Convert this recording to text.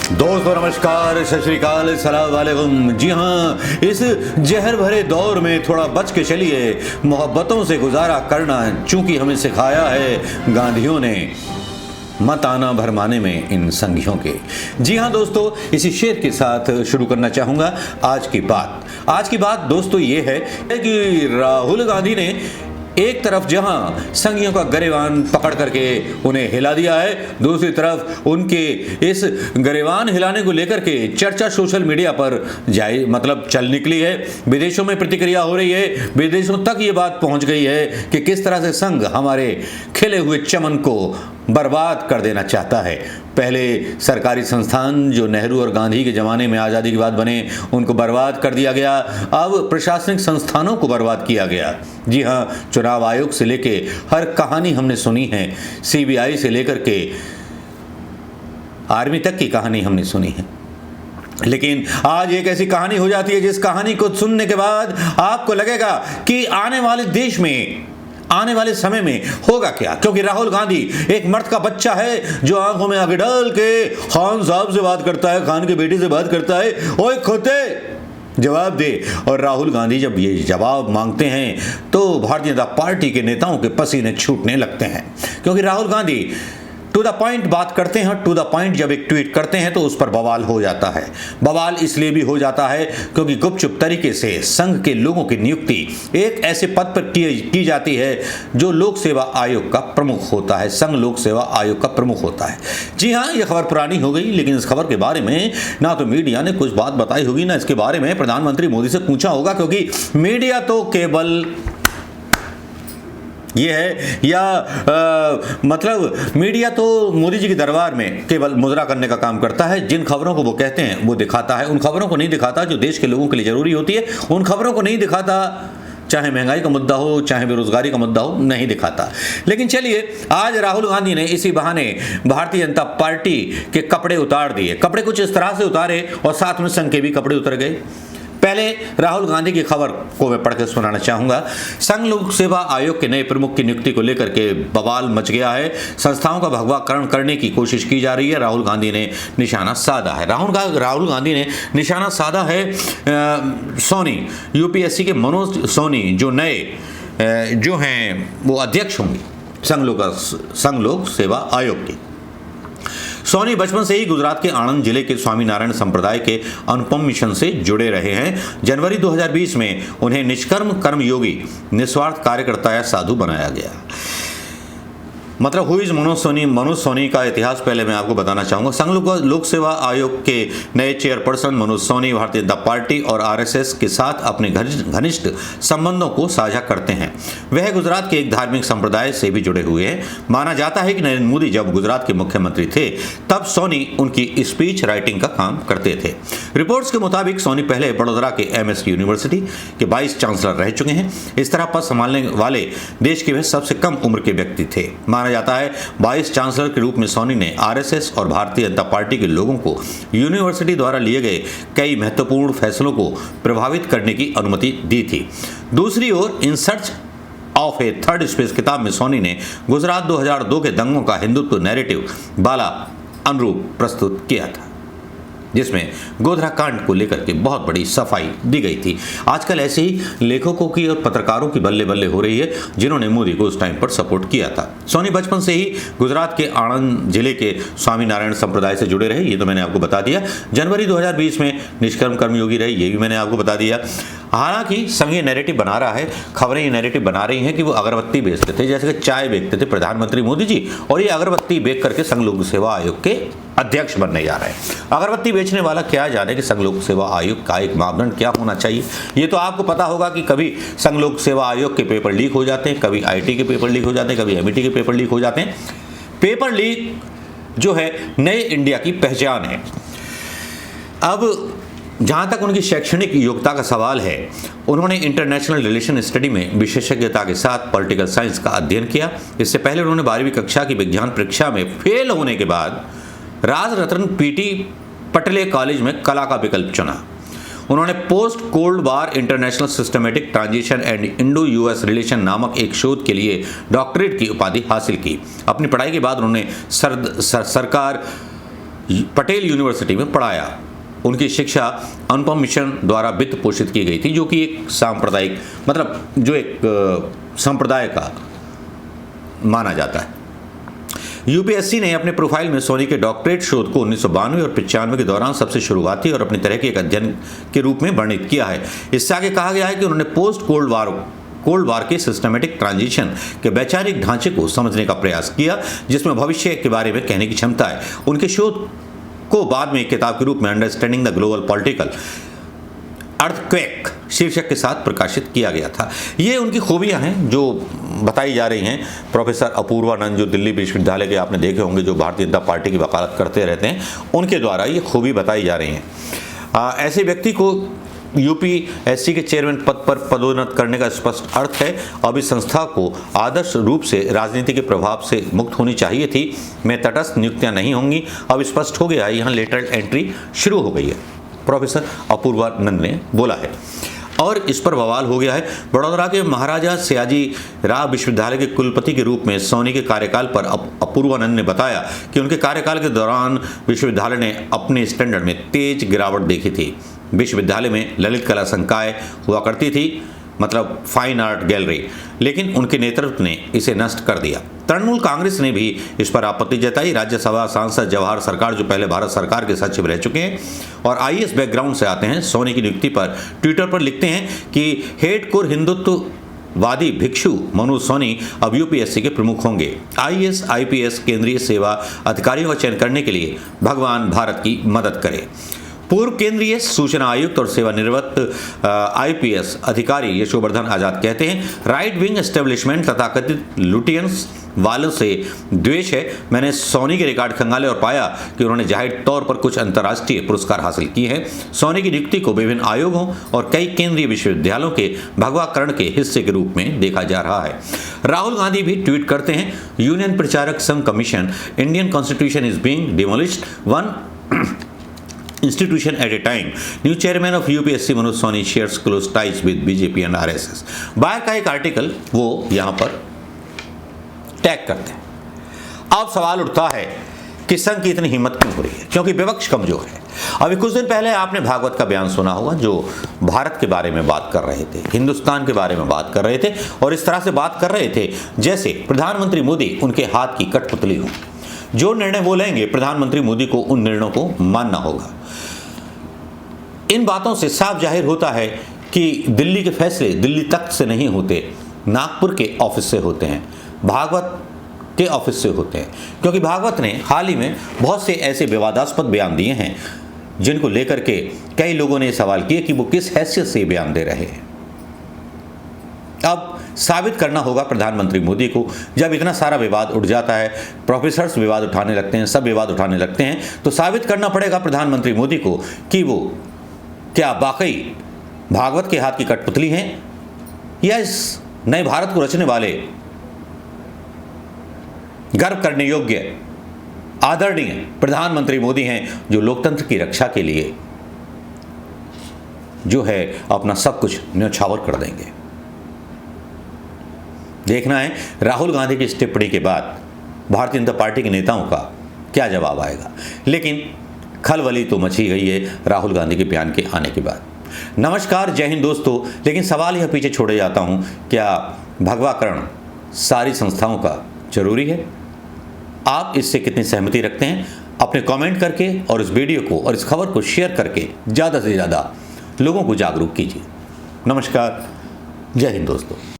दोस्तों नमस्कार, सत श्री अकाल, सलाम वालेकुम। जी हाँ, इस जहर भरे दौर में थोड़ा बच के चलिए, मोहब्बतों से गुजारा करना चूंकि हमें सिखाया है गांधियों ने, मत आना भरमाने में इन संघियों के। जी हाँ दोस्तों, इसी शेर के साथ शुरू करना चाहूँगा आज की बात। आज की बात दोस्तों ये है कि राहुल गांधी ने एक तरफ जहां संघियों का गरेबान पकड़ करके उन्हें हिला दिया है, दूसरी तरफ उनके इस गरेबान हिलाने को लेकर के चर्चा सोशल मीडिया पर चल निकली है। विदेशों में प्रतिक्रिया हो रही है, विदेशों तक ये बात पहुंच गई है कि किस तरह से संघ हमारे खिले हुए चमन को बर्बाद कर देना चाहता है। पहले सरकारी संस्थान जो नेहरू और गांधी के ज़माने में आज़ादी के बाद बने, उनको बर्बाद कर दिया गया। अब प्रशासनिक संस्थानों को बर्बाद किया गया। जी हाँ, चुनाव आयोग से लेके हर कहानी हमने सुनी है, सीबीआई से लेकर के आर्मी तक की कहानी हमने सुनी है। लेकिन आज एक ऐसी कहानी हो जाती है जिस कहानी को सुनने के बाद आपको लगेगा कि आने वाले देश में, आने वाले समय में होगा क्या, क्योंकि राहुल गांधी एक मर्द का बच्चा है जो आंखों में आंखें डाल के खान साहब से बात करता है, खान के बेटी से बात करता है, ओए खोते जवाब दे। और राहुल गांधी जब ये जवाब मांगते हैं तो भारतीय जनता पार्टी के नेताओं के पसीने छूटने लगते हैं, क्योंकि Rahul Gandhi to the point बात करते हैं। टू द पॉइंट जब एक ट्वीट करते हैं तो उस पर बवाल हो जाता है। बवाल इसलिए भी हो जाता है क्योंकि गुपचुप तरीके से संघ के लोगों की नियुक्ति एक ऐसे पद पर की जाती है जो लोक सेवा आयोग का प्रमुख होता है, संघ लोक सेवा आयोग का प्रमुख होता है। जी हाँ, यह खबर पुरानी हो गई, लेकिन इस खबर के बारे में ना तो मीडिया ने कुछ बात बताई होगी, ना इसके बारे में प्रधानमंत्री मोदी से पूछा होगा, क्योंकि मीडिया तो केवल ये है मीडिया तो मोदी जी के दरबार में केवल मुजरा करने का काम करता है। जिन खबरों को वो कहते हैं वो दिखाता है, उन खबरों को नहीं दिखाता जो देश के लोगों के लिए जरूरी होती है। उन खबरों को नहीं दिखाता, चाहे महंगाई का मुद्दा हो, चाहे बेरोजगारी का मुद्दा हो, नहीं दिखाता। लेकिन चलिए, आज राहुल गांधी ने इसी बहाने भारतीय जनता पार्टी के कपड़े उतार दिए। कपड़े कुछ इस तरह से उतारे और साथ में संघ के भी कपड़े उतर गए। पहले राहुल गांधी की खबर को मैं पढ़ के सुनाना चाहूंगा। संघ लोक सेवा आयोग के नए प्रमुख की नियुक्ति को लेकर के बवाल मच गया है। संस्थाओं का भगवाकरण करने की कोशिश की जा रही है। राहुल गांधी ने निशाना साधा है। राहुल गांधी ने निशाना साधा है सोनी, यूपीएससी के मनोज सोनी जो नए जो हैं वो अध्यक्ष होंगे संघ लोक सेवा आयोग के। सोनी बचपन से ही गुजरात के आणंद जिले के स्वामीनारायण संप्रदाय के अनुपम मिशन से जुड़े रहे हैं। जनवरी 2020 में उन्हें निष्कर्म कर्मयोगी निस्वार्थ कार्यकर्ता या साधु बनाया गया। हु इज मनोज सोनी का इतिहास पहले मैं आपको बताना चाहूंगा। संघ लोक सेवा आयोग के नए चेयरपर्सन मनोज सोनी भारतीय जनता पार्टी और आरएसएस के साथ अपने घनिष्ठ संबंधों को साझा करते हैं। वह गुजरात के एक धार्मिक संप्रदाय से भी जुड़े हुए हैं। माना जाता है कि नरेंद्र मोदी जब गुजरात के मुख्यमंत्री थे तब सोनी उनकी स्पीच राइटिंग का काम करते थे। रिपोर्ट्स के मुताबिक सोनी पहले बड़ौदा के एमएस यूनिवर्सिटी के वाइस चांसलर रह चुके हैं। इस तरह पद संभालने वाले देश के वह सबसे कम उम्र के व्यक्ति थे। माना जाता है वाइस चांसलर के रूप में सोनी ने आरएसएस और भारतीय जनता पार्टी के लोगों को यूनिवर्सिटी द्वारा लिए गए कई महत्वपूर्ण फैसलों को प्रभावित करने की अनुमति दी थी। दूसरी ओर in search of a third space किताब में सोनी ने गुजरात 2002 के दंगों का हिंदुत्व नैरेटिव वाला अनुरूप प्रस्तुत किया था, जिसमें गोधरा कांड को लेकर के बहुत बड़ी सफाई दी गई थी। आजकल ऐसे ही लेखकों की और पत्रकारों की बल्ले बल्ले हो रही है जिन्होंने मोदी को उस टाइम पर सपोर्ट किया था। सोनी बचपन से ही गुजरात के आणंद जिले के स्वामीनारायण संप्रदाय से जुड़े रहे, ये तो मैंने आपको बता दिया। जनवरी 2020 में निष्कर्म कर्मयोगी रहे, ये भी मैंने आपको बता दिया। हालांकि संघ ये नैरेटिव बना रहा है, खबरें ये नैरेटिव बना रही हैं कि वो अगरबत्ती बेचते थे, जैसे कि चाय बेचते थे प्रधानमंत्री मोदी जी, और ये अगरबत्ती बेच करके संघ लोक सेवा आयोग के अध्यक्ष बनने जा रहे हैं। अगरबत्ती बेचने वाला क्या जाने कि संघ लोक सेवा आयोग का एक मापदंड क्या होना चाहिए। ये तो आपको पता होगा कि कभी संघ लोक सेवा आयोग के पेपर लीक हो जाते हैं, कभी आईटी के पेपर लीक हो जाते हैं, कभी एमईटी के पेपर लीक हो जाते हैं। पेपर लीक जो है नए इंडिया की पहचान है। अब जहाँ तक उनकी शैक्षणिक योग्यता का सवाल है, उन्होंने इंटरनेशनल रिलेशन स्टडी में विशेषज्ञता के साथ पॉलिटिकल साइंस का अध्ययन किया। इससे पहले उन्होंने 12वीं कक्षा की विज्ञान परीक्षा में फेल होने के बाद राज रत्न पीटी पटले कॉलेज में कला का विकल्प चुना। उन्होंने post cold war international systematic transition and Indo US relation नामक एक शोध के लिए डॉक्टरेट की उपाधि हासिल की। अपनी पढ़ाई के बाद उन्होंने सरकार पटेल यूनिवर्सिटी में पढ़ाया। उनकी शिक्षा अनुपम मिशन द्वारा वित्त पोषित की गई थी, जो कि एक सांप्रदायिक जो एक संप्रदाय का माना जाता है। यूपीएससी ने अपने प्रोफाइल में सोनी के डॉक्टरेट शोध को 1992 और 95 के दौरान सबसे शुरुआती और अपनी तरह के एक अध्ययन के रूप में वर्णित किया है। इससे आगे कहा गया है कि उन्होंने पोस्ट कोल्ड वार के सिस्टमेटिक ट्रांजिशन के वैचारिक ढांचे को समझने का प्रयास किया, जिसमें भविष्य के बारे में कहने की क्षमता है। उनके शोध को बाद में एक किताब के रूप में understanding the global political earthquake शीर्षक के साथ प्रकाशित किया गया था। ये उनकी खूबियां हैं जो बताई जा रही हैं। प्रोफेसर अपूर्वानंद, जो दिल्ली विश्वविद्यालय के आपने देखे होंगे, जो भारतीय जनता पार्टी की वकालत करते रहते हैं, उनके द्वारा ये खूबी बताई जा रही हैं। ऐसे व्यक्ति को यूपीएससी के चेयरमैन पद पर पदोन्नत करने का स्पष्ट अर्थ है। अब इस संस्था को आदर्श रूप से राजनीति के प्रभाव से मुक्त होनी चाहिए थी। में तटस्थ नियुक्तियां नहीं होंगी। अब स्पष्ट हो गया है, यहाँ लेटरल एंट्री शुरू हो गई है, प्रोफेसर अपूर्वानंद ने बोला है। और इस पर बवाल हो गया है। बड़ौदा के महाराजा सयाजी राव विश्वविद्यालय के कुलपति के रूप में सोनी के कार्यकाल पर अपूर्वानंद ने बताया कि उनके कार्यकाल के दौरान विश्वविद्यालय ने अपने स्टैंडर्ड में तेज गिरावट देखी थी। विश्वविद्यालय में ललित कला संकाय हुआ करती थी, फाइन आर्ट गैलरी, लेकिन उनके नेतृत्व ने इसे नष्ट कर दिया। तृणमूल कांग्रेस ने भी इस पर आपत्ति जताई। राज्यसभा सांसद जवाहर सरकार, जो पहले भारत सरकार के सचिव रह चुके हैं और आईएएस बैकग्राउंड से आते हैं, सोनी की नियुक्ति पर ट्विटर पर लिखते हैं कि हेडकोर हिंदुत्ववादी भिक्षु मनोज सोनी अब यूपीएससी के प्रमुख होंगे। आईएएस आईपीएस केंद्रीय सेवा अधिकारियों का चयन करने के लिए भगवान भारत की मदद करे। पूर्व केंद्रीय सूचना आयुक्त और सेवानिवृत्त आईपीएस अधिकारी यशोवर्धन आजाद कहते हैं, राइट विंग एस्टेब्लिशमेंट तथा कथित लुटियंस वालों से द्वेष है। मैंने सोनी के रिकॉर्ड खंगाले और पाया कि उन्होंने जाहिर तौर पर कुछ अंतर्राष्ट्रीय पुरस्कार हासिल किए हैं। सोनी की नियुक्ति को विभिन्न आयोगों और कई केंद्रीय विश्वविद्यालयों के भगवाकरण के हिस्से के रूप में देखा जा रहा है। राहुल गांधी भी ट्वीट करते हैं, यूनियन प्रचारक संघ commission, Indian constitution is being demolished, one institution at a time. New chairman of UPSC Manoj Soni shares close ties with BJP and RSS. बाहर का एक आर्टिकल वो यहाँ पर टैग करते हैं। अब सवाल उठता है कि संघ की इतनी हिम्मत क्यों हो रही है, क्योंकि विपक्ष कमजोर है। अभी कुछ दिन पहले आपने भागवत का बयान सुना होगा, जो भारत के बारे में बात कर रहे थे, हिंदुस्तान के बारे में बात कर रहे थे और इस तरह से बात कर रहे थे जैसे प्रधानमंत्री मोदी उनके हाथ की कठपुतली हो। जो निर्णय वो लेंगे, प्रधानमंत्री मोदी को उन निर्णयों को मानना होगा। इन बातों से साफ जाहिर होता है कि दिल्ली के फैसले दिल्ली तख्त से नहीं होते, नागपुर के ऑफिस से होते हैं, भागवत के ऑफिस से होते हैं। क्योंकि भागवत ने हाल ही में बहुत से ऐसे विवादास्पद बयान दिए हैं जिनको लेकर के कई लोगों ने सवाल किए कि वो किस हैसियत से बयान दे रहे हैं। अब साबित करना होगा प्रधानमंत्री मोदी को। जब इतना सारा विवाद उठ जाता है, प्रोफेसर्स विवाद उठाने लगते हैं, सब विवाद उठाने लगते हैं, तो साबित करना पड़ेगा प्रधानमंत्री मोदी को कि वो क्या वाकई भागवत के हाथ की कठपुतली हैं या इस नए भारत को रचने वाले गर्व करने योग्य आदरणीय प्रधानमंत्री मोदी हैं, जो लोकतंत्र की रक्षा के लिए जो है अपना सब कुछ न्यौछावर कर देंगे। देखना है राहुल गांधी की इस टिप्पणी के बाद भारतीय जनता पार्टी के नेताओं का क्या जवाब आएगा। लेकिन खलबली तो मची गई है राहुल गांधी के बयान के आने के बाद। नमस्कार, जय हिंद दोस्तों। लेकिन सवाल यह पीछे छोड़े जाता हूं, क्या भगवाकरण सारी संस्थाओं का जरूरी है? आप इससे कितनी सहमति रखते हैं? अपने कमेंट करके और इस वीडियो को और इस खबर को शेयर करके ज़्यादा से ज़्यादा लोगों को जागरूक कीजिए। नमस्कार, जय हिंद दोस्तों।